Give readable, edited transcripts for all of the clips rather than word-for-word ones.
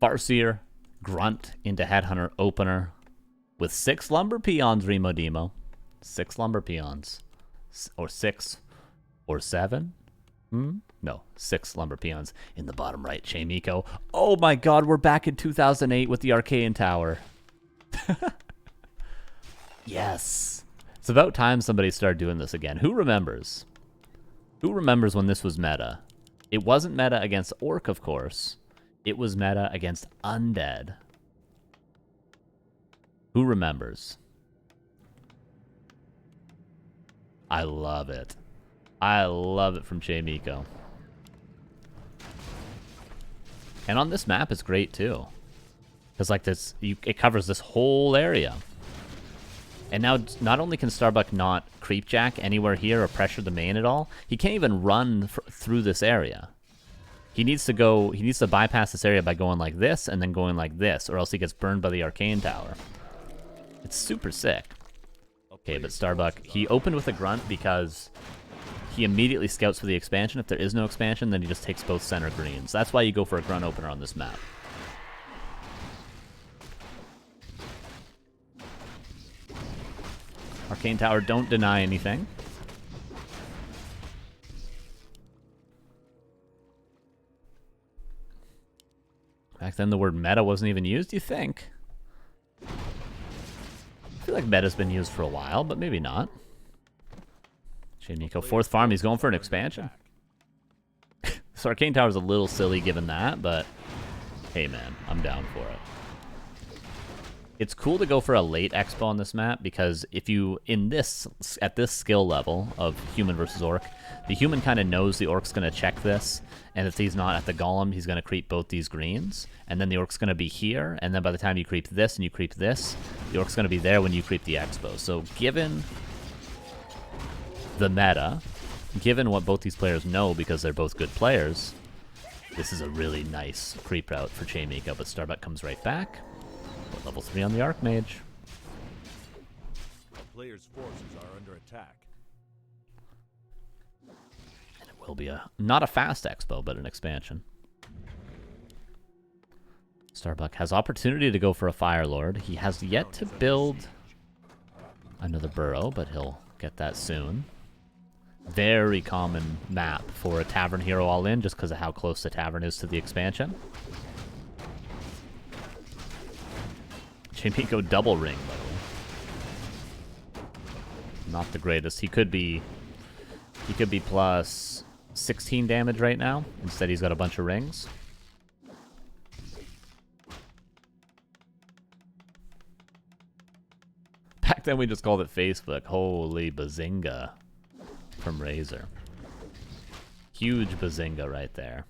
Farseer, Grunt into Headhunter Opener with 6 Lumber Peons, Remo Demo. 6 Lumber Peons. Or 6 or 7? No, 6 Lumber Peons in the bottom right. Chaemiko. Oh my god, we're back in 2008 with the Arcane Tower. Yes. It's about time somebody started doing this again. Who remembers? Who remembers when this was meta? It wasn't meta against Orc, of course. It was meta against Undead. Who remembers? I love it. I love it from Chaemiko. And on this map, it's great too. Because like this, it covers this whole area. And now, not only can Starbuck not creepjack anywhere here or pressure the main at all, he can't even run through this area. He needs to bypass this area by going like this and then going like this, or else he gets burned by the Arcane Tower. It's super sick. Okay, but Starbuck, he opened with a Grunt because he immediately scouts for the expansion. If there is no expansion, then he just takes both center greens. That's why you go for a Grunt opener on this map. Arcane Tower, don't deny anything. Back then the word meta wasn't even used, you think? I feel like meta's been used for a while, but maybe not. Chaemiko, 4th farm, he's going for an expansion. So Arcane Tower's a little silly given that, but hey man, I'm down for it. It's cool to go for a late expo on this map because if you, at this skill level of human versus orc, the human kind of knows the orc's going to check this, and if he's not at the golem, he's going to creep both these greens, and then the orc's going to be here, and then by the time you creep this and you creep this, the orc's going to be there when you creep the expo. So given the meta, given what both these players know because they're both good players, this is a really nice creep route for Chaemiko, but Starbuck comes right back. Level 3 on the Archmage. The player's forces are under attack. And it will be not a fast expo, but an expansion. Starbuck has opportunity to go for a Fire Lord. He has yet to build another burrow, but he'll get that soon. Very common map for a Tavern Hero all-in, just because of how close the Tavern is to the expansion. Chaemiko double ring, by the way. Not the greatest. He could be plus 16 damage right now. Instead, he's got a bunch of rings. Back then, we just called it Facebook. Holy bazinga from Razor. Huge bazinga right there.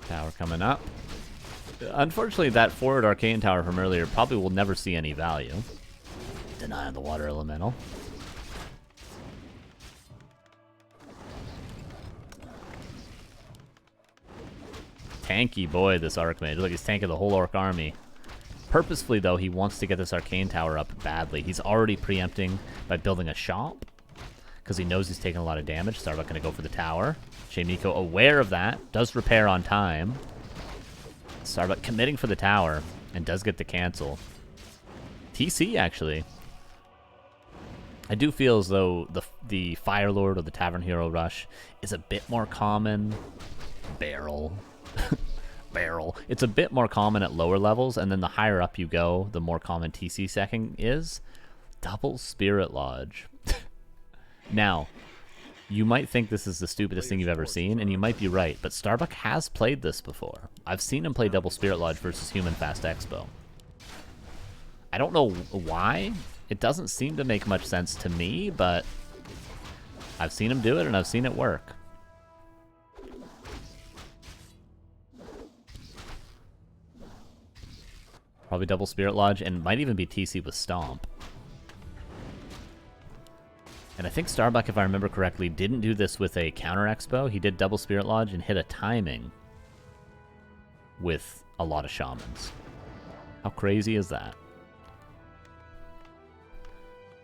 Tower coming up. Unfortunately, that forward Arcane Tower from earlier probably will never see any value. Deny on the Water Elemental. Tanky boy, this Archmage. Look, he's tanking the whole Orc army. Purposefully, though, he wants to get this Arcane Tower up badly. He's already preempting by building a shop because he knows he's taking a lot of damage. Starbuck going to go for the tower. Chaemiko, aware of that, does repair on time. Starbuck committing for the tower and does get the cancel. TC, actually. I do feel as though the Fire Lord or the Tavern Hero rush is a bit more common. Barrel. Barrel. It's a bit more common at lower levels, and then the higher up you go, the more common TC second is. Double Spirit Lodge. Now, you might think this is the stupidest thing you've ever seen, and you might be right, but Starbuck has played this before. I've seen him play Double Spirit Lodge versus Human Fast Expo. I don't know why. It doesn't seem to make much sense to me, but I've seen him do it, and I've seen it work. Probably Double Spirit Lodge, and might even be TC with Stomp. And I think Starbuck, if I remember correctly, didn't do this with a counter expo. He did Double Spirit Lodge and hit a timing with a lot of Shamans. How crazy is that?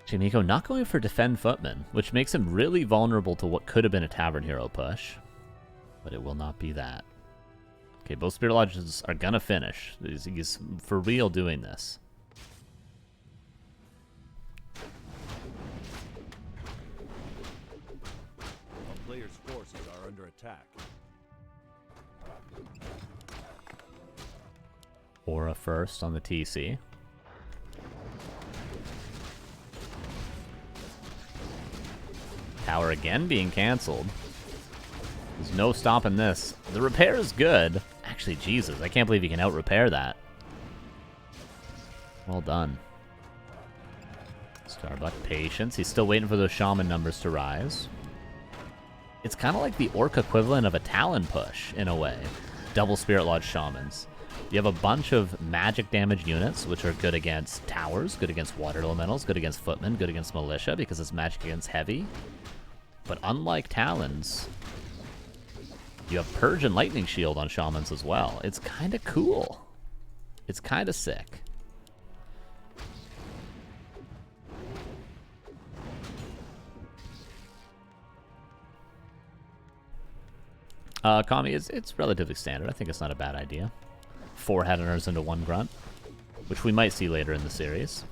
Chaemiko not going for Defend Footman, which makes him really vulnerable to what could have been a Tavern Hero push. But it will not be that. Okay, both Spirit Lodges are gonna finish. He's for real doing this. A player's forces are under attack. Aura first on the TC. Tower again being canceled. There's no stopping this. The repair is good. Actually, Jesus, I can't believe you can out-repair that. Well done. Starbuck, patience. He's still waiting for those Shaman numbers to rise. It's kind of like the Orc equivalent of a Talon push, in a way. Double Spirit Lodge Shamans. You have a bunch of magic damage units, which are good against towers, good against water elementals, good against footmen, good against militia, because it's magic against heavy. But unlike Talons, you have Purge and Lightning Shield on Shamans as well. It's kind of cool. It's kind of sick. Kami, it's relatively standard. I think it's not a bad idea. 4 Headhunters into 1 Grunt, which we might see later in the series.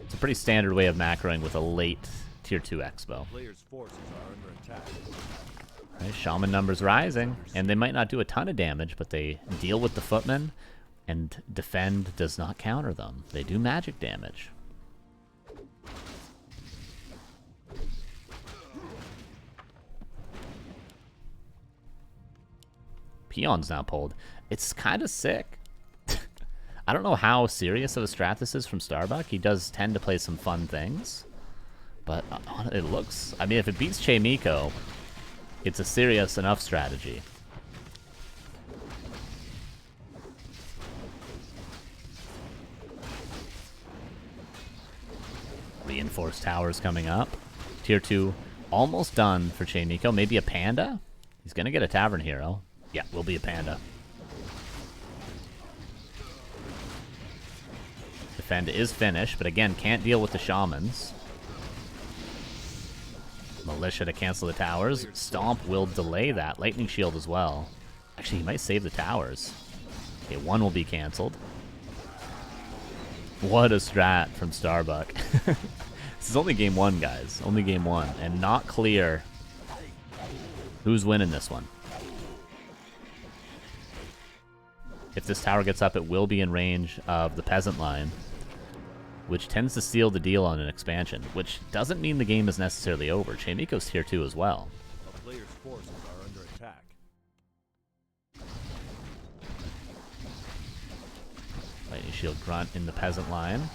It's a pretty standard way of macroing with a late Tier 2 Expo. Players' forces are under attack. Right, Shaman numbers rising, and they might not do a ton of damage, but they deal with the footmen, and defend does not counter them. They do magic damage. Peon's now pulled. It's kind of sick. I don't know how serious of a strat this is from Starbuck. He does tend to play some fun things. But it looks... I mean, if it beats Chaemiko, it's a serious enough strategy. Reinforced towers coming up. Tier 2 almost done for Chaemiko. Maybe a panda? He's going to get a Tavern Hero. Yeah, will be a panda. Defend is finished, but again, can't deal with the Shamans. Militia to cancel the towers. Stomp will delay that. Lightning Shield as well. Actually, he might save the towers. Okay, 1 will be canceled. What a strat from Starbuck. This is only game 1, guys. Only game 1. And not clear who's winning this one. If this tower gets up, it will be in range of the Peasant line, which tends to seal the deal on an expansion, which doesn't mean the game is necessarily over. Chaemiko's tier 2 as well. A player's forces are under attack. Lightning Shield Grunt in the Peasant line.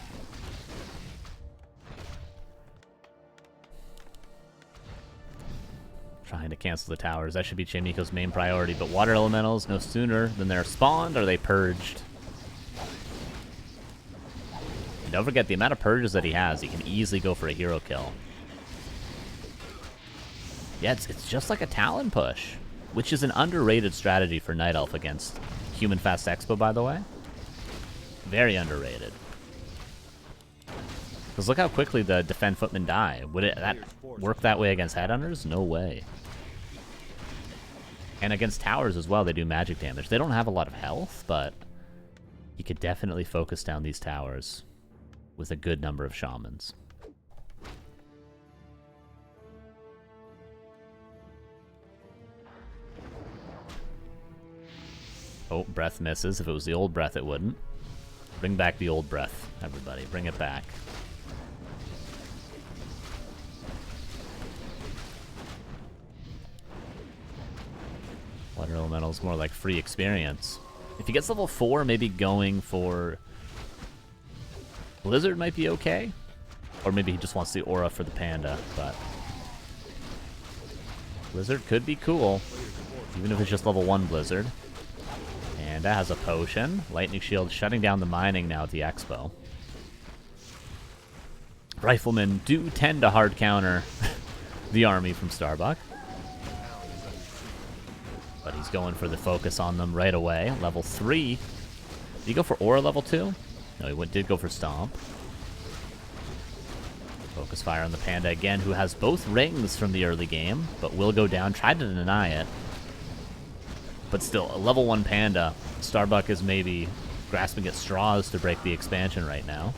Trying to cancel the towers. That should be Chaemiko's main priority, but Water Elementals, no sooner than they're spawned are they purged. And don't forget, the amount of purges that he has, he can easily go for a hero kill. Yeah, it's just like a Talon push, which is an underrated strategy for Night Elf against Human Fast Expo, by the way. Very underrated. Because look how quickly the Defend Footmen die. Would that work that way against Headhunters? No way. And against towers as well, they do magic damage. They don't have a lot of health, but you could definitely focus down these towers with a good number of Shamans. Oh, breath misses. If it was the old breath, it wouldn't. Bring back the old breath, everybody. Bring it back. Water Elemental's more like free experience. If he gets level 4, maybe going for Blizzard might be okay. Or maybe he just wants the aura for the panda, but Blizzard could be cool. Even if it's just level 1 Blizzard. And that has a potion. Lightning Shield shutting down the mining now at the expo. Riflemen do tend to hard counter the army from Starbuck. But he's going for the focus on them right away. Level 3. Did he go for Aura level 2? No, he did go for Stomp. Focus fire on the Panda again, who has both rings from the early game, but will go down. Tried to deny it. But still, a level 1 Panda. Starbuck is maybe grasping at straws to break the expansion right now.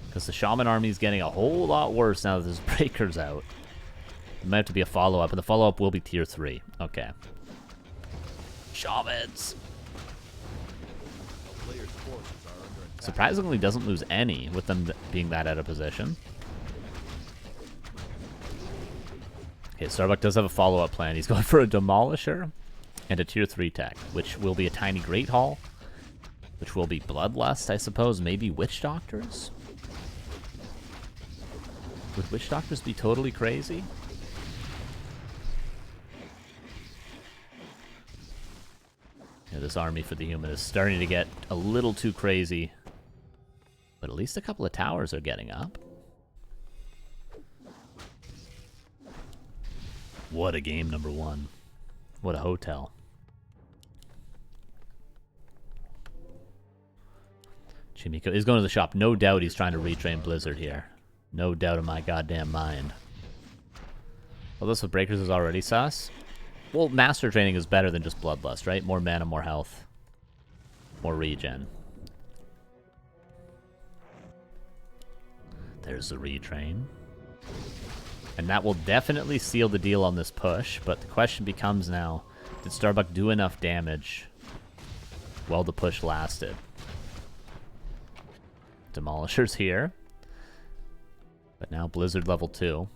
Because the Shaman army is getting a whole lot worse now that this Breaker's out. It might have to be a follow-up, and the follow-up will be tier 3. Okay. Shamans! Surprisingly doesn't lose any with them being that out of position. Okay, Starbuck does have a follow-up plan. He's going for a Demolisher and a tier 3 tech, which will be a tiny Great Hall, which will be Bloodlust, I suppose, maybe Witch Doctors? Would Witch Doctors be totally crazy? Yeah, this army for the human is starting to get a little too crazy. But at least a couple of towers are getting up. What a game, number 1. What a hotel. Chaemiko is going to the shop. No doubt he's trying to retrain Blizzard here. No doubt in my goddamn mind. Well, this with Breakers is already sus. Well, Master Training is better than just Bloodlust, right? More mana, more health. More regen. There's the retrain. And that will definitely seal the deal on this push, but the question becomes now, did Starbuck do enough damage while the push lasted? Demolisher's here. But now Blizzard level 2.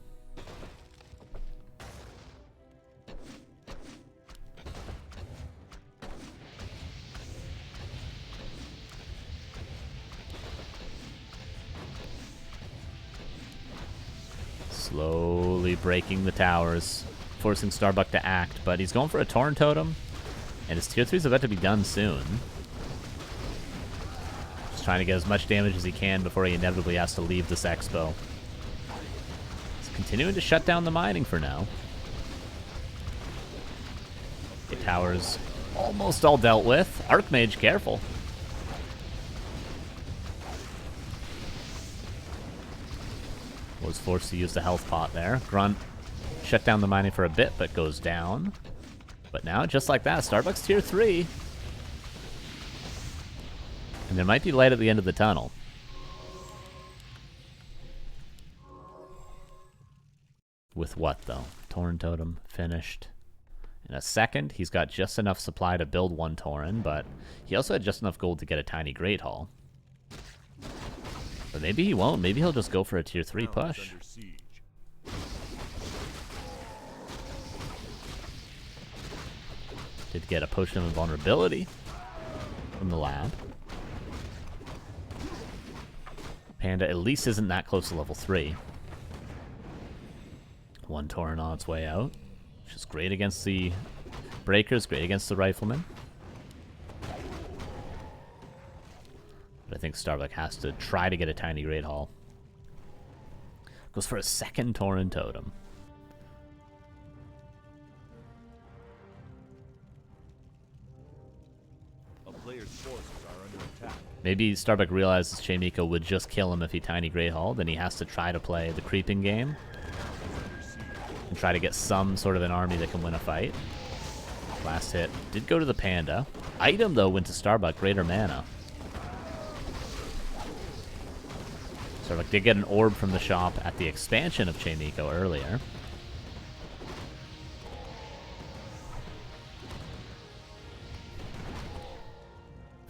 Slowly breaking the towers, forcing Starbuck to act, but he's going for a Torn Totem, and his tier 3 is about to be done soon. Just trying to get as much damage as he can before he inevitably has to leave this expo. He's continuing to shut down the mining for now. The towers almost all dealt with. Archmage, careful. Was forced to use the health pot there. Grunt shut down the mining for a bit, but goes down. But now, just like that, Starbuck's tier 3. And there might be light at the end of the tunnel. With what, though? Torn Totem finished. In a second, he's got just enough supply to build 1 Tauren, but he also had just enough gold to get a tiny Great Hall. But maybe he won't. Maybe he'll just go for a tier 3 push. Did get a potion of invulnerability from the lab. Panda at least isn't that close to level 3. 1 Tauren on its way out, which is great against the Breakers, great against the Riflemen. But I think Starbuck has to try to get a tiny Great Hall. Goes for a second Tauren Totem. A player's forces are under attack. Maybe Starbuck realizes Chaemiko would just kill him if he tiny Great Hall, then he has to try to play the creeping game. And try to get some sort of an army that can win a fight. Last hit did go to the Panda. Item, though, went to Starbuck, greater mana. Starbuck did get an orb from the shop at the expansion of Chaemiko earlier.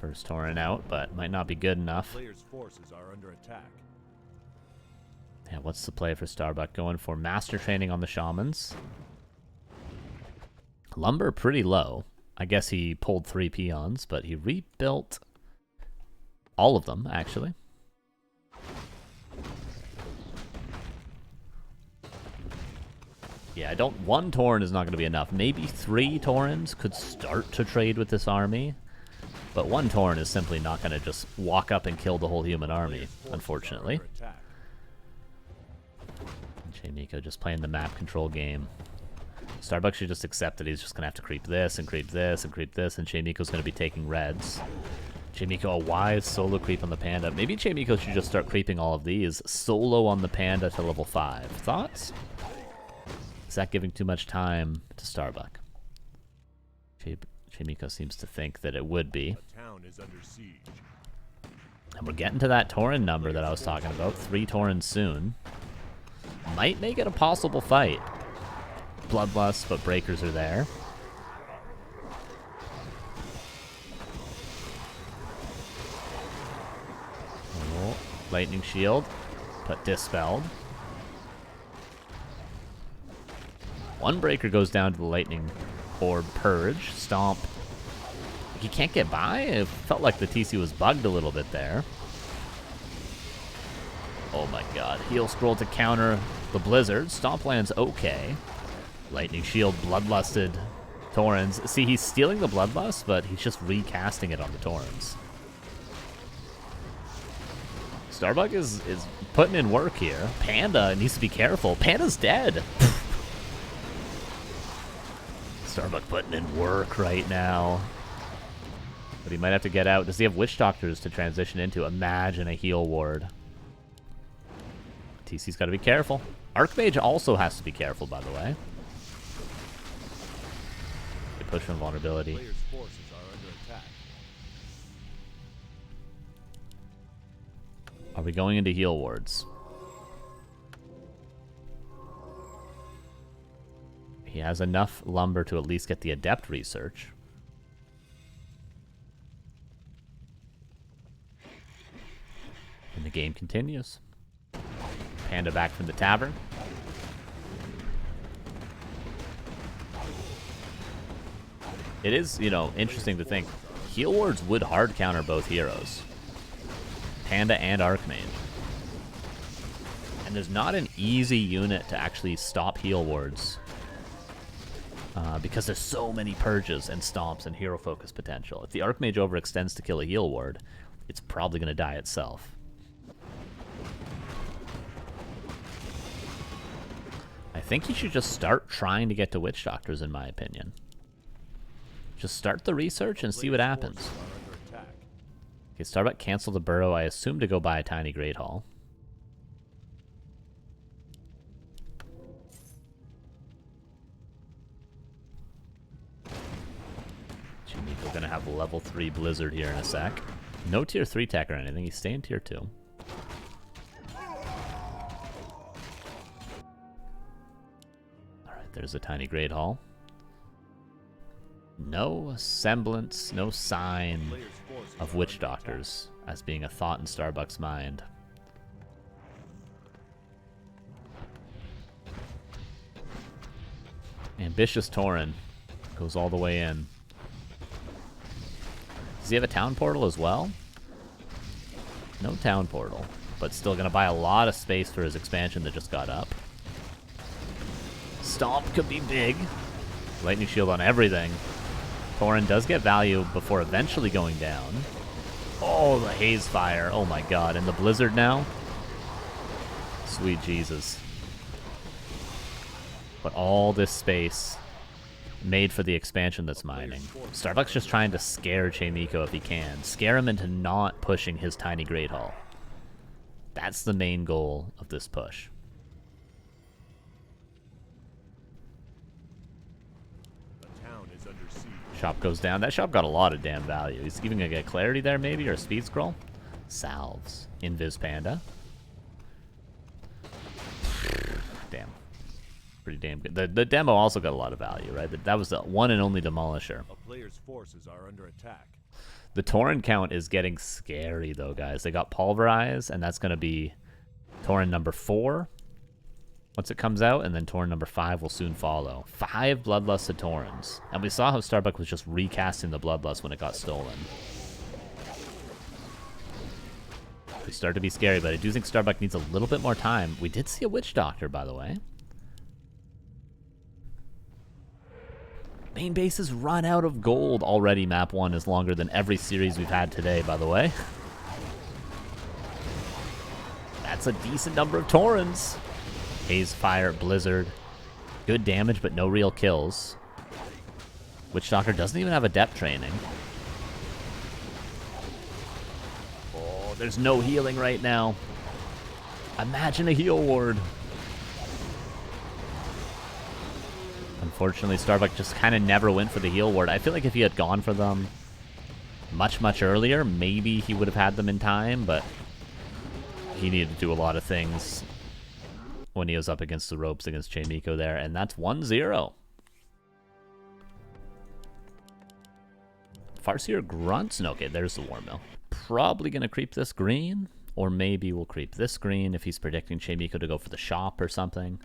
First Tauren out, but might not be good enough. Players' forces are under attack. Yeah, what's the play for Starbuck? Going for Master Training on the Shamans. Lumber pretty low. I guess he pulled 3 peons, but he rebuilt all of them, actually. Yeah, I don't... 1 Tauren is not going to be enough. Maybe 3 Taurens could start to trade with this army. But 1 Tauren is simply not going to just walk up and kill the whole human army, unfortunately. Chaemiko just playing the map control game. Starbuck should just accept that he's just going to have to creep this, and creep this, and creep this, and Chaemiko's going to be taking reds. Chaemiko, a wise solo creep on the Panda. Maybe Chaemiko should just start creeping all of these. Solo on the Panda to level 5. Thoughts? Is that giving too much time to Starbuck? Chaemiko seems to think that it would be. The town is under siege. And we're getting to that Tauren number that I was talking about. 3 Taurens soon. Might make it a possible fight. Bloodlust, but breakers are there. Oh, lightning shield, but dispelled. One breaker goes down to the lightning orb purge. Stomp. He can't get by? It felt like the TC was bugged a little bit there. Oh my god. Heal scroll to counter the blizzard. Stomp lands okay. Lightning shield, bloodlusted Taurens. See, he's stealing the bloodlust, but he's just recasting it on the Taurens. Starbuck is putting in work here. Panda needs to be careful. Panda's dead. Starbuck putting in work right now. But he might have to get out. Does he have Witch Doctors to transition into? Imagine a heal ward. TC's got to be careful. Archmage also has to be careful, by the way. They push from vulnerability. Players' forces are under attack. Are we going into heal wards? He has enough lumber to at least get the adept research. And the game continues. Panda back from the tavern. It is, you know, interesting to think. Heal wards would hard counter both heroes. Panda and Archmage. And there's not an easy unit to actually stop heal wards. Because there's so many purges and stomps and hero focus potential. If the Archmage overextends to kill a heal ward, it's probably going to die itself. I think he should just start trying to get to Witch Doctors, in my opinion. Just start the research and see what happens. Okay, Starbuck canceled the burrow, I assume, to go buy a tiny Great Hall. Chaemiko gonna have a level 3 Blizzard here in a sec. No tier 3 tech or anything, he's staying tier 2. Alright, there's a tiny Great Hall. No semblance, no sign of Witch Doctors as being a thought in Starbuck's mind. Ambitious Tauren goes all the way in. Does he have a town portal as well? No town portal, but still gonna buy a lot of space for his expansion that just got up. Stomp could be big. Lightning shield on everything. Tauren does get value before eventually going down. Oh, the haze fire. Oh my god. And the blizzard now? Sweet Jesus. But all this space made for the expansion that's mining. Starbuck's just trying to scare Chaemiko if he can. Scare him into not pushing his tiny Great Hall. That's the main goal of this push. Shop goes down. That shop got a lot of damn value. He's even gonna get clarity there, maybe, or a speed scroll. Salves. Invis Panda. Damn. Pretty damn good. The demo also got a lot of value, right? That was the one and only Demolisher. A player's forces are under attack. The Tauren count is getting scary, though, guys. They got Pulverize, and that's gonna be Tauren number 4. Once it comes out, and then Tauren number 5 will soon follow. 5 Bloodlusted Taurens. And we saw how Starbuck was just recasting the Bloodlust when it got stolen. They start to be scary, but I do think Starbuck needs a little bit more time. We did see a Witch Doctor, by the way. Main base has run out of gold already. Map 1 is longer than every series we've had today, by the way. That's a decent number of Taurens. Haze, Fire, Blizzard. Good damage, but no real kills. Witch Doctor doesn't even have adept training. There's no healing right now. Imagine a heal ward. Unfortunately, Starbuck just kind of never went for the heal ward. I feel like if he had gone for them much earlier, maybe he would have had them in time, but he needed to do a lot of things when he was up against the ropes against Chaemiko there, and that's 1-0. Farseer grunts. No, okay, there's the War Mill. Probably going to creep this green, or maybe we'll creep this green if he's predicting Chaemiko to go for the shop or something.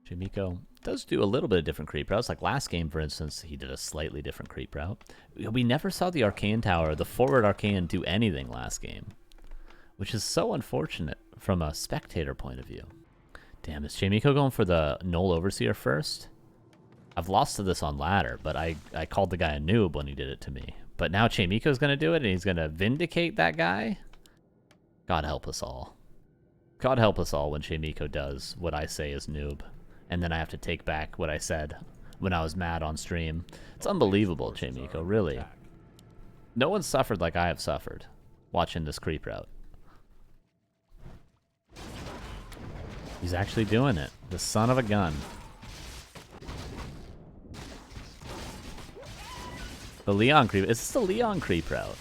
Chaemiko does do a little bit of different creep routes. Like last game, for instance, he did a slightly different creep route. We never saw the Arcane Tower, the forward Arcane, do anything last game, which is so unfortunate from a spectator point of view. Damn, is Chaemiko going for the Null Overseer first? I've lost to this on ladder, but I called the guy a noob when he did it to me. But now Chaemiko's going to do it, and he's going to vindicate that guy? God help us all. God help us all when Chaemiko does what I say is noob. And then I have to take back what I said when I was mad on stream. It's unbelievable, Chaemiko, really. No one suffered like I have suffered watching this creep route. He's actually doing it. The son of a gun. The Leon creep. Is this the Leon creep route?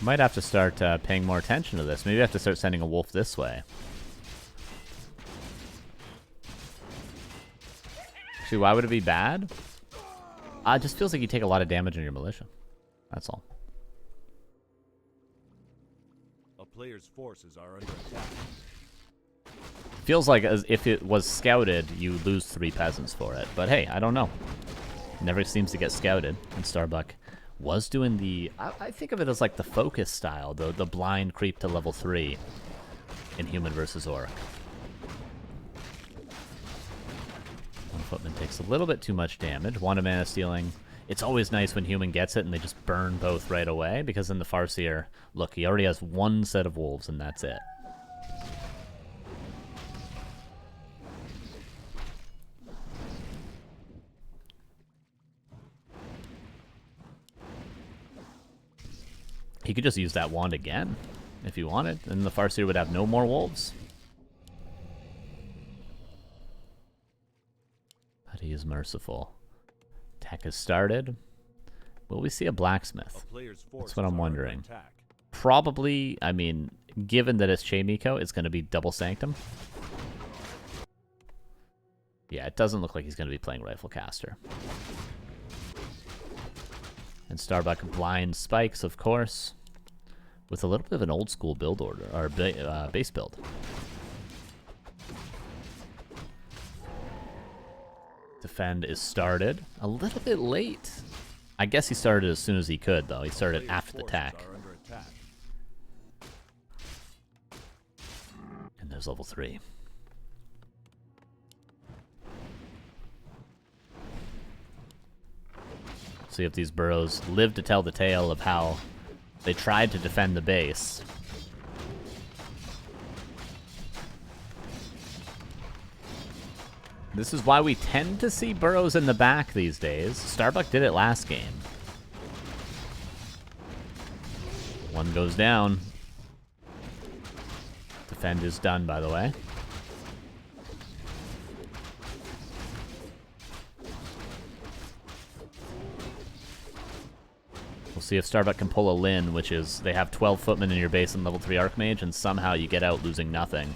Might have to start paying more attention to this. Maybe I have to start sending a wolf this way. Actually, why would it be bad? It just feels like you take a lot of damage on your militia. That's all. A player's forces are under attack. Feels like as if it was scouted, you lose 3 peasants for it. But hey, I don't know. Never seems to get scouted. And Starbuck was doing the... I think of it as like the focus style, the blind creep to level 3 in Human versus Orc. One footman takes a little bit too much damage. Wand of Mana stealing. It's always nice when Human gets it and they just burn both right away, because then the Farseer, look, he already has 1 set of wolves and that's it. He could just use that wand again if he wanted, and the Farseer would have no more wolves. But he is merciful. Attack has started. Will we see a blacksmith? That's what I'm wondering. Probably, I mean, given that it's Chaemiko, it's going to be double Sanctum. Yeah, it doesn't look like he's going to be playing Rifle Caster. And Starbuck blind spikes, of course, with a little bit of an old school build order, or base build. Defend is started a little bit late. I guess he started as soon as he could, though. He started after the attack. And there's level 3. See if these burrows live to tell the tale of how they tried to defend the base. This is why we tend to see burrows in the back these days. Starbuck did it last game. One goes down. Defend is done, by the way. We'll see if Starbuck can pull a Lin, which is they have 12 footmen in your base and level 3 Archmage, and somehow you get out losing nothing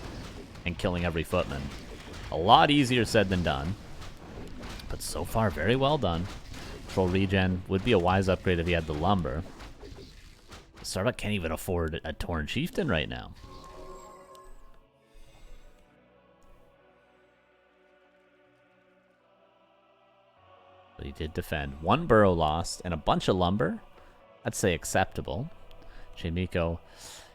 and killing every footman. A lot easier said than done, but so far very well done. Troll regen would be a wise upgrade if he had the lumber. Starbuck can't even afford a Torn Chieftain right now. But he did defend. 1 burrow lost and a bunch of lumber. I'd say acceptable. Chaemiko,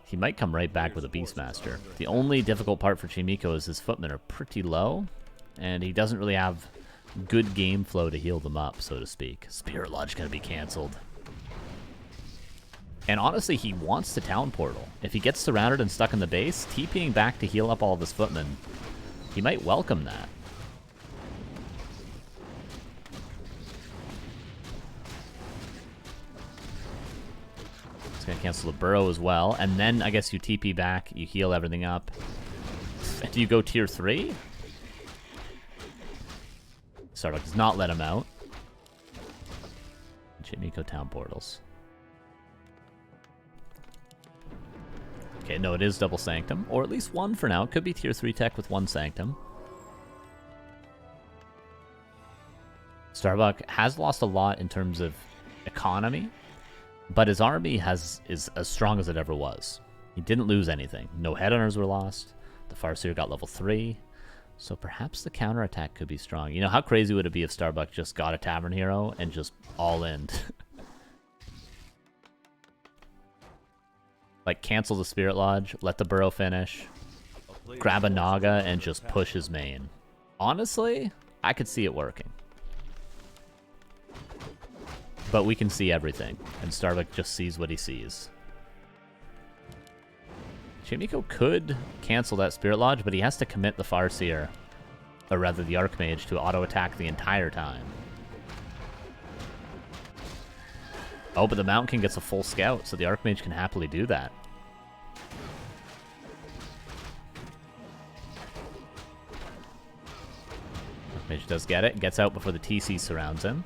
he might come right back with a Beastmaster. The only difficult part for Chaemiko is his footmen are pretty low, and he doesn't really have good game flow to heal them up, so to speak. Spirit Lodge gonna be canceled. And honestly, he wants to Town Portal. If he gets surrounded and stuck in the base, TPing back to heal up all of his footmen, he might welcome that. It's gonna cancel the burrow as well, and then I guess you TP back, you heal everything up. Do you go tier 3? Starbuck does not let him out. Chaemiko town portals. Okay, no, it is double Sanctum, or at least one for now. It could be tier 3 tech with one Sanctum. Starbuck has lost a lot in terms of economy, but his army is as strong as it ever was. He didn't lose anything. No headhunters were lost. The Farseer got level 3. So perhaps the counterattack could be strong. You know, how crazy would it be if Starbuck just got a Tavern Hero and just all in? Like, cancel the Spirit Lodge, let the burrow finish, grab a Naga, and just push his main. Honestly, I could see it working. But we can see everything, and Starbuck just sees what he sees. Chaemiko could cancel that Spirit Lodge, but he has to commit the Farseer, or rather the Archmage, to auto-attack the entire time. Oh, but the Mountain King gets a full scout, so the Archmage can happily do that. Archmage does get it, gets out before the TC surrounds him.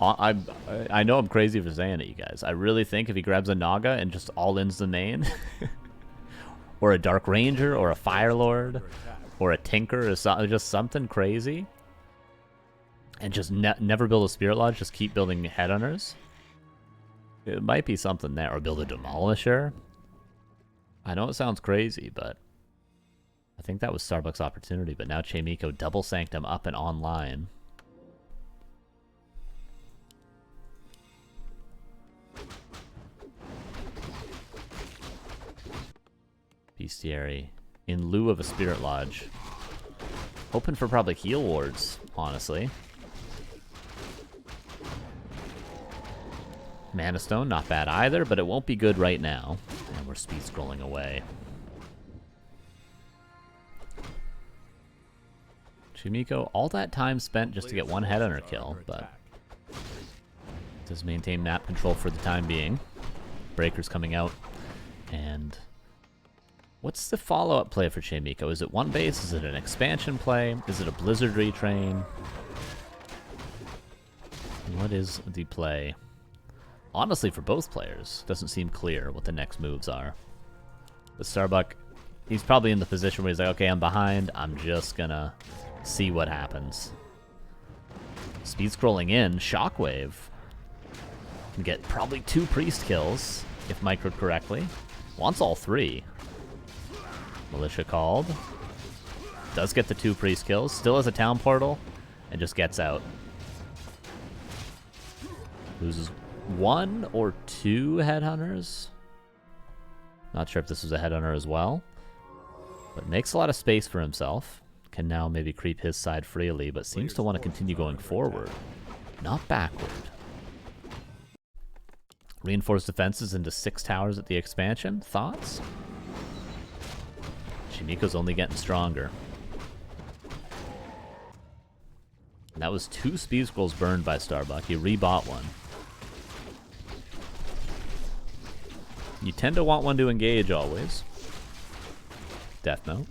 I know I'm crazy for saying it, you guys. I really think if he grabs a Naga and just all-ins the main, or a Dark Ranger, or a Fire Lord, or a Tinker, or just something crazy, and just never build a Spirit Lodge, just keep building Headhunters, it might be something there. Or build a Demolisher. I know it sounds crazy, but I think that was Starbuck's opportunity. But now Chaemiko double Sanctum up and online. Bestiary in lieu of a Spirit Lodge. Hoping for probably heal wards, honestly. Mana Stone, not bad either, but it won't be good right now. And we're speed scrolling away. Chaemiko, all that time spent just to get one Headhunter kill, but does maintain map control for the time being. Breaker's coming out, and what's the follow-up play for Chaemiko? Is it one base? Is it an expansion play? Is it a Blizzard retrain? What is the play? Honestly, for both players, doesn't seem clear what the next moves are. But Starbuck, he's probably in the position where he's like, okay, I'm behind. I'm just gonna see what happens. Speed scrolling in, Shockwave. Can get probably 2 priest kills, if microed correctly. Wants all 3. Militia called. Does get the 2 priest kills. Still has a town portal. And just gets out. Loses 1 or 2 headhunters. Not sure if this was a headhunter as well. But makes a lot of space for himself. Can now maybe creep his side freely, but seems to want to continue going forward. Not backward. Reinforced defenses into 6 towers at the expansion. Thoughts? Chaemiko's only getting stronger. And that was 2 speed scrolls burned by Starbuck. He rebought one. You tend to want one to engage always. Death Note.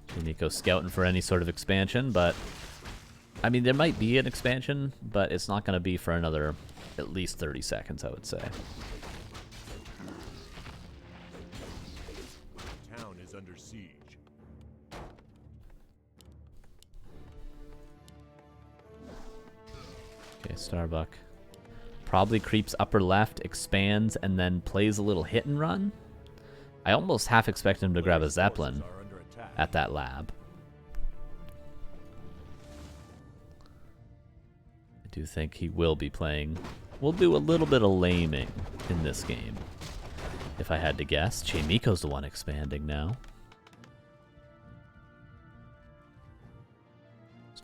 Chaemiko scouting for any sort of expansion, but I mean, there might be an expansion, but it's not going to be for another at least 30 seconds, I would say. Town is under siege. Okay, Starbuck probably creeps upper left, expands, and then plays a little hit and run. I almost half expect him to grab a Zeppelin at that lab. I do think he will be playing. We'll do a little bit of laming in this game, if I had to guess. Chaemiko's the one expanding now.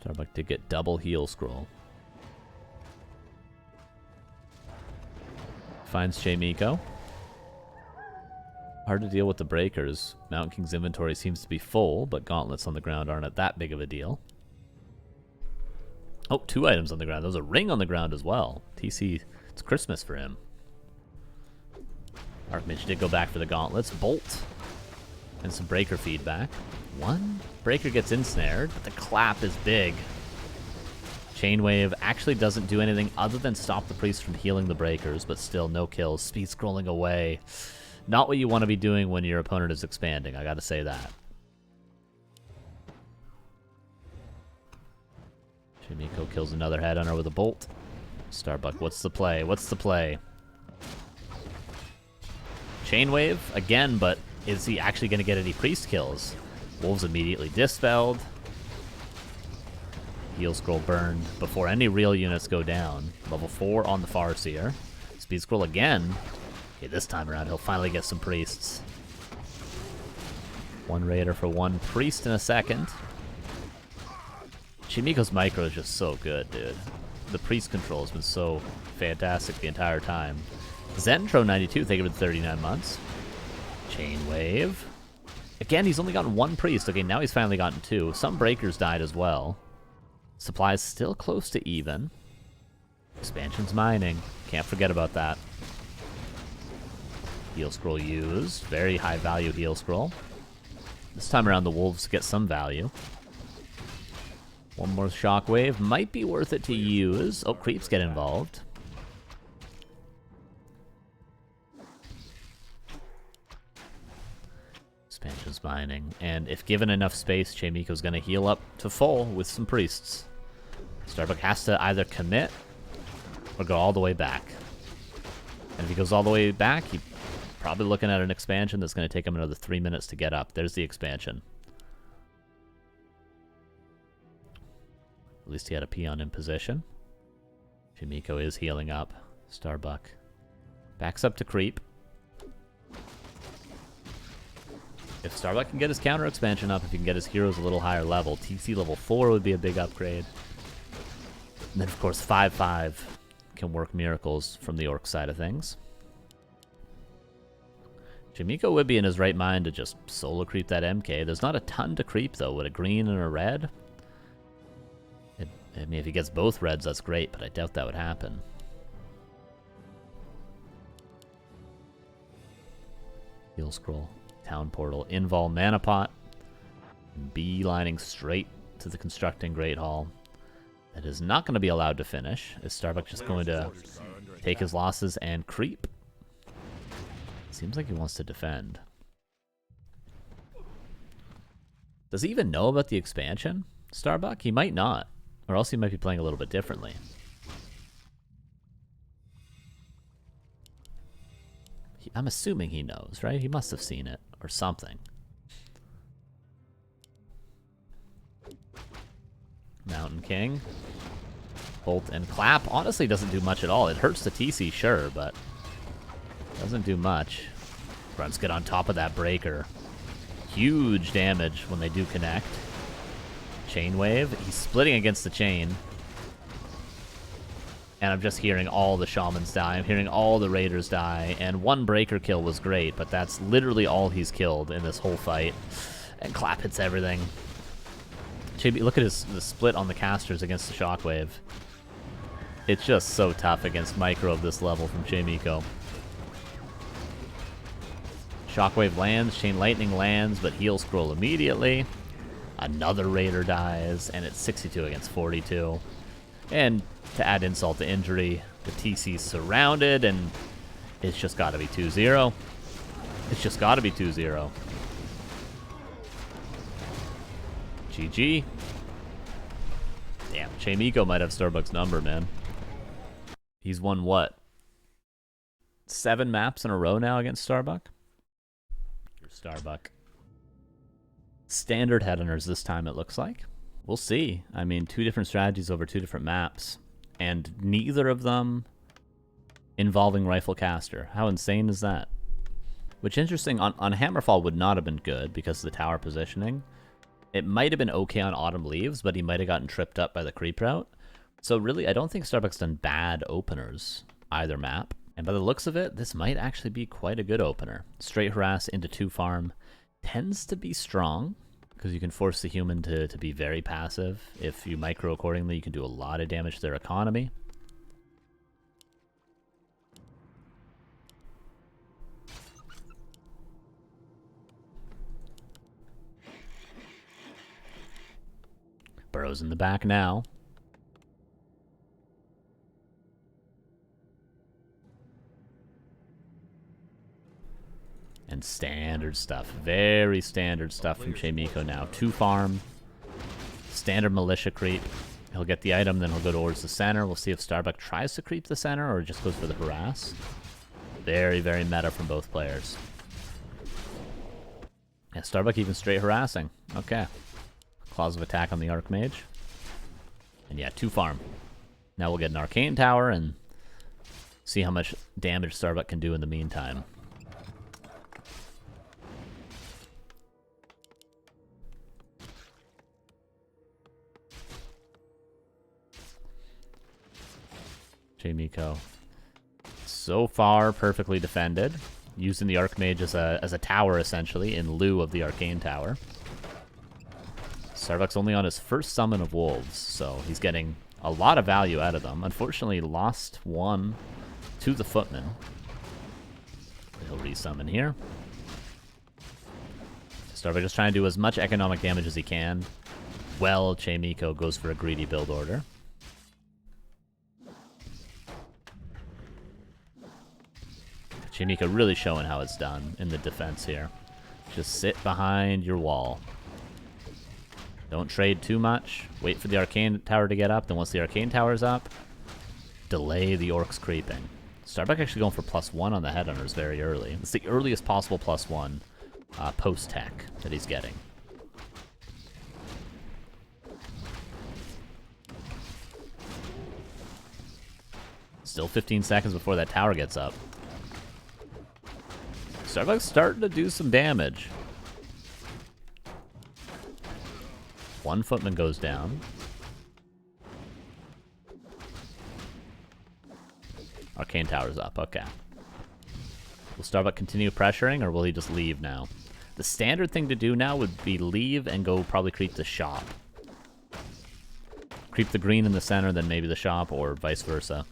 Starbuck did get double heal scroll. Finds Chaemiko. Hard to deal with the breakers. Mountain King's inventory seems to be full, but gauntlets on the ground aren't that big of a deal. Oh, 2 items on the ground. There's a ring on the ground as well. TC, it's Christmas for him. Archmage did go back for the gauntlets. Bolt. And some breaker feedback. One breaker gets ensnared, but the clap is big. Chainwave actually doesn't do anything other than stop the priest from healing the breakers, but still no kills. Speed scrolling away. Not what you want to be doing when your opponent is expanding, I gotta say that. Chaemiko kills another headhunter with a bolt. Starbuck, what's the play? What's the play? Chainwave, again, but is he actually going to get any priest kills? Wolves immediately dispelled. Heal scroll burned before any real units go down. Level 4 on the Farseer. Speed scroll again. Okay, this time around he'll finally get some priests. 1 raider for 1 priest in a second. Chaemiko's micro is just so good, dude. The priest control has been so fantastic the entire time. Zentro92, thank you for the 39 months. Chainwave. Again, he's only gotten 1 priest. Okay, now he's finally gotten 2. Some breakers died as well. Supplies still close to even. Expansion's mining. Can't forget about that. Heal scroll used. Very high value heal scroll. This time around the wolves get some value. 1 more shockwave. Might be worth it to use. Oh, creeps get involved. Expansion's mining. And if given enough space, Chaemiko's going to heal up to full with some priests. Starbuck has to either commit or go all the way back. And if he goes all the way back, he's probably looking at an expansion that's going to take him another 3 minutes to get up. There's the expansion. At least he had a peon in position. Chaemiko is healing up. Starbuck backs up to creep. If Starbuck can get his counter expansion up, if he can get his heroes a little higher level, TC level 4 would be a big upgrade. And then, of course, 5-5 can work miracles from the orc side of things. Chaemiko would be in his right mind to just solo creep that MK. There's not a ton to creep, though, with a green and a red. I mean, if he gets both reds, that's great, but I doubt that would happen. Heal scroll. Town portal. Invul mana pot. Beelining straight to the constructing Great Hall. That is not going to be allowed to finish. Is Starbuck just going to take his losses and creep? Seems like he wants to defend. Does he even know about the expansion, Starbuck? He might not. Or else he might be playing a little bit differently. I'm assuming he knows, right? He must have seen it or something. Mountain King. Bolt and clap. Honestly, doesn't do much at all. It hurts the TC, sure, but doesn't do much. Grunts get on top of that breaker. Huge damage when they do connect. Chain wave. He's splitting against the chain. And I'm just hearing all the shamans die. I'm hearing all the raiders die. And 1 breaker kill was great, but that's literally all he's killed in this whole fight. And clap hits everything. Look at the split on the casters against the shockwave. It's just so tough against micro of this level from Chaemiko. Shockwave lands, Chain Lightning lands, but heal scroll immediately. Another raider dies, and it's 62 against 42. And to add insult to injury, the TC's surrounded, and it's just got to be 2-0. It's just got to be 2-0. GG. Damn, Chaemiko might have Starbuck's number, man. He's won, what? 7 maps in a row now against Starbuck? Starbuck. Standard headhunters this time, it looks like. We'll see. I mean, 2 different strategies over 2 different maps. And neither of them involving Rifle Caster. How insane is that? Which, interesting, on Hammerfall would not have been good because of the tower positioning. It might have been okay on Autumn Leaves, but he might have gotten tripped up by the creep route. So really, I don't think Starbuck's done bad openers either map. And by the looks of it, this might actually be quite a good opener. Straight harass into 2 farm tends to be strong, because you can force the human to be very passive. If you micro accordingly, you can do a lot of damage to their economy. Burrow's in the back now. And standard stuff. Very standard stuff from Chaemiko now. 2 farm. Standard militia creep. He'll get the item, then he'll go towards the center. We'll see if Starbuck tries to creep the center or just goes for the harass. Very, very meta from both players. Yeah, Starbuck even straight harassing. Okay. Claws of attack on the Archmage. And yeah, 2 farm. Now we'll get an Arcane Tower and see how much damage Starbuck can do in the meantime. Chaemiko. So far, perfectly defended. Using the Archmage as a tower, essentially, in lieu of the Arcane Tower. Starbuck's only on his first summon of Wolves, so he's getting a lot of value out of them. Unfortunately, lost one to the Footman. He'll resummon here. Starbuck just trying to do as much economic damage as he can. Well, Chaemiko goes for a greedy build order. Chaemiko really showing how it's done in the defense here. Just sit behind your wall. Don't trade too much. Wait for the Arcane Tower to get up. Then once the Arcane Tower's up, delay the Orcs creeping. Starbuck actually going for +1 on the Headhunters very early. It's the earliest possible +1 post-tech that he's getting. Still 15 seconds before that tower gets up. Starbuck's starting to do some damage. 1 Footman goes down. Arcane Tower's up, okay. Will Starbuck continue pressuring, or will he just leave now? The standard thing to do now would be leave and go probably creep the shop. Creep the green in the center, then maybe the shop, or vice versa.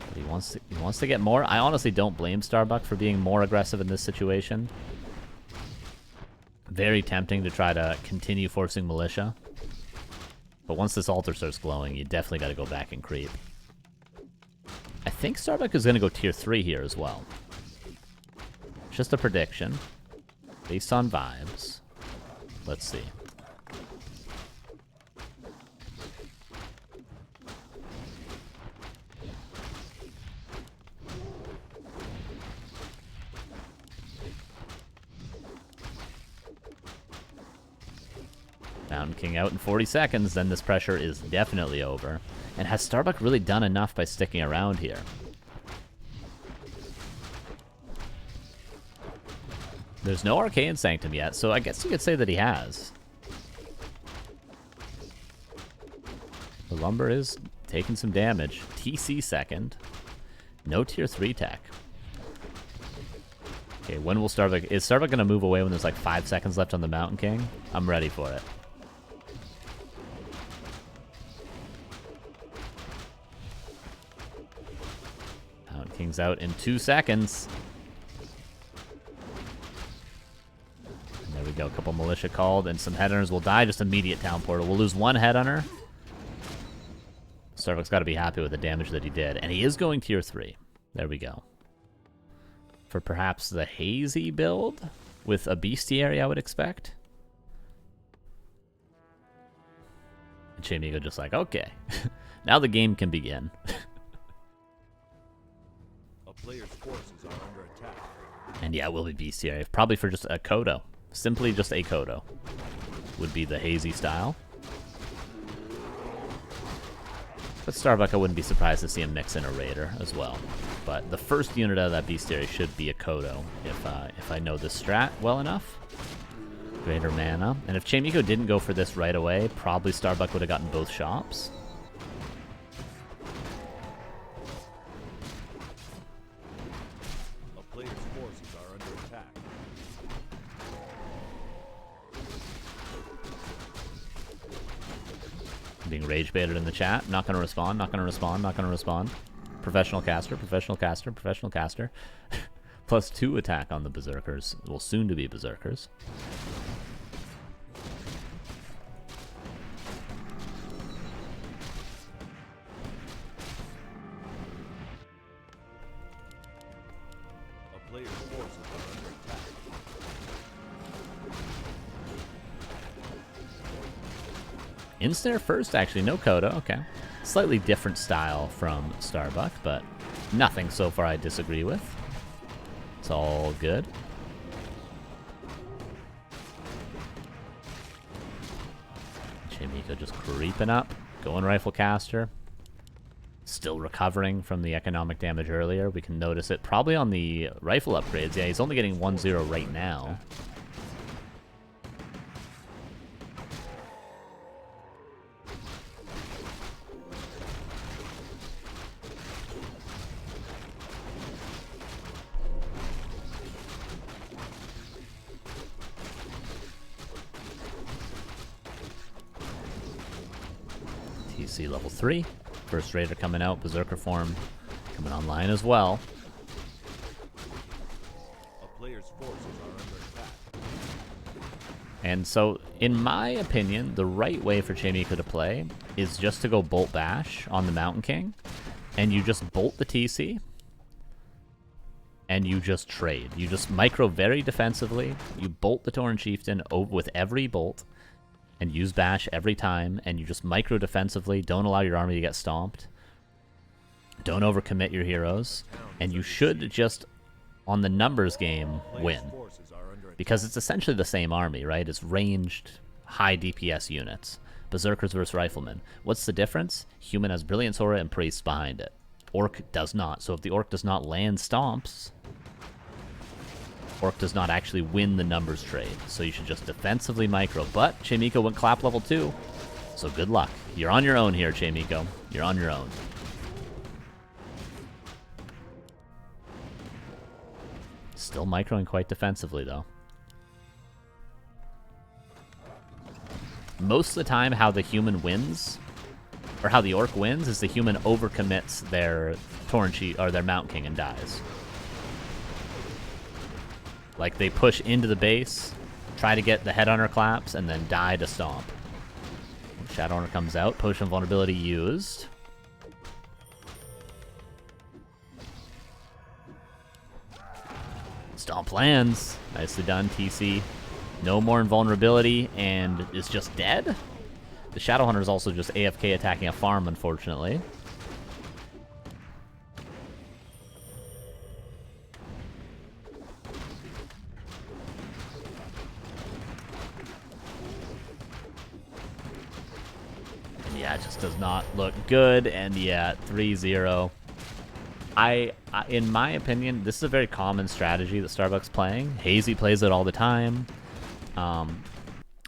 But he wants to get more. I honestly don't blame Starbuck for being more aggressive in this situation. Very tempting to try to continue forcing militia. But once this altar starts glowing, you definitely got to go back and creep. I think Starbuck is going to go tier 3 here as well. Just a prediction. Based on vibes. Let's see. Mountain King out in 40 seconds, then this pressure is definitely over. And has Starbuck really done enough by sticking around here? There's no Arcane Sanctum yet, so I guess you could say that he has. The Lumber is taking some damage. TC second. No tier 3 tech. Okay, when will Starbuck... Is Starbuck going to move away when there's like 5 seconds left on the Mountain King? I'm ready for it. Mountain King's out in 2 seconds. And there we go. A couple militia called, and some headhunters will die. Just immediate town portal. We'll lose 1 headhunter. Starbuck's got to be happy with the damage that he did. And he is going tier 3. There we go. For perhaps the hazy build with a bestiary, I would expect. And Chaemiko just like, okay. Now the game can begin. A player's forces are under attack. And yeah, it will be bestiary. Probably for just a Kodo. Simply just a Kodo. Would be the hazy style. But Starbuck, I wouldn't be surprised to see him mix in a Raider as well. But the first unit out of that bestiary should be a Kodo, if I know this strat well enough. Greater mana. And if Chaemiko didn't go for this right away, probably Starbuck would have gotten both shops. A player's forces are under attack. Being rage baited in the chat. Not going to respond, not going to respond, not going to respond. Professional caster, professional caster, professional caster. +2 attack on the Berserkers. Well, soon to be Berserkers. A player's forces are under attack. Ensnare first, actually. No Coda. Okay. Slightly different style from Starbuck, but nothing so far I disagree with. It's all good. Chaemiko just creeping up. Going Rifle Caster. Still recovering from the economic damage earlier. We can notice it probably on the rifle upgrades. Yeah, he's only getting 1-0 right now. TC level 3. First Raider coming out. Berserker form coming online as well. A player's forces are under attack. And so, in my opinion, the right way for Chaemiko to play is just to go Bolt Bash on the Mountain King, and you just bolt the TC, and you just trade. You just micro very defensively, you bolt the Tauren Chieftain over with every bolt, and use Bash every time, and you just micro defensively, don't allow your army to get stomped, don't overcommit your heroes, and you should just, on the numbers game, win. Because it's essentially the same army, right? It's ranged, high DPS units. Berserkers versus Riflemen. What's the difference? Human has Brilliant Aura and Priest behind it. Orc does not. So if the Orc does not land stomps, Orc does not actually win the numbers trade. So you should just defensively micro. But Chaemiko went clap level 2. So good luck. You're on your own here, Chaemiko. You're on your own. Still microing quite defensively, though. Most of the time, how the human wins, or how the Orc wins, is the human overcommits their Tauren Chief or their Mountain King and dies. Like, they push into the base, try to get the Headhunter claps, and then die to stomp. Shadowrunner comes out, Potion of Vulnerability used. Stomp lands. Nicely done, TC. No more invulnerability, and is just dead? The Shadowhunter is also just AFK attacking a farm, unfortunately. And yeah, it just does not look good, and yeah, 3-0. In my opinion, this is a very common strategy that Starbuck's playing. Hazy plays it all the time.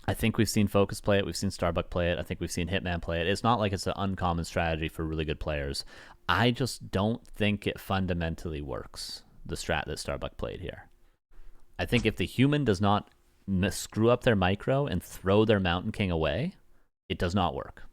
I think we've seen Focus play it. We've seen Starbuck play it. I think we've seen Hitman play it. It's not like it's an uncommon strategy for really good players. I just don't think it fundamentally works, the strat that Starbuck played here. I think if the human does not screw up their micro and throw their Mountain King away, it does not work.